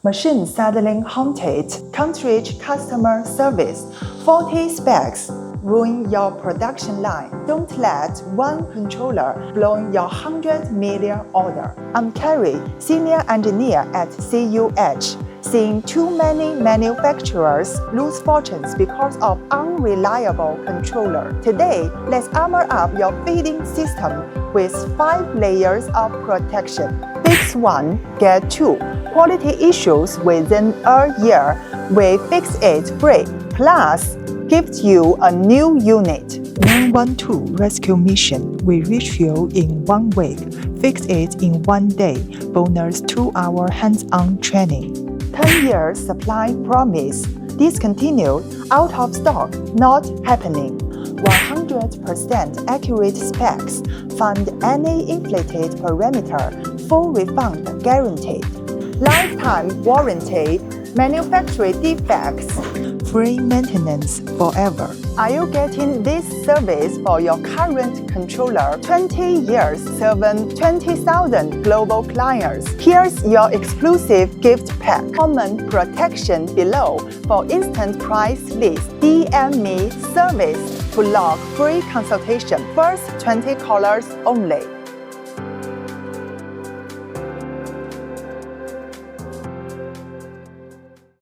Machine suddenly haunted, can't reach customer service, faulty specs, ruin your production line. Don't let one controller blow your 100 million order. I'm Carrie, Senior Engineer at CUH. Seeing too many manufacturers lose fortunes because of unreliable controller. Today, let's armor up your feeding system with 5 layers of protection. Fix 1, get 2. Quality issues within a year. We fix it free. Plus, gives you a new unit. 912 rescue mission. We refuel in 1 week. Fix it in 1 day. Bonus 2-hour hands-on training. 10 years supply promise. Discontinued, out of stock, not happening. 100% accurate specs. Find any inflated parameter. Full refund guaranteed. Lifetime warranty. Manufacturing defects. Free maintenance forever. Are you getting this service for your current controller? 20 years serving 20,000 global clients. Here's your exclusive gift pack. Common protection below for instant price list. DM me service to log free consultation. First 20 callers only.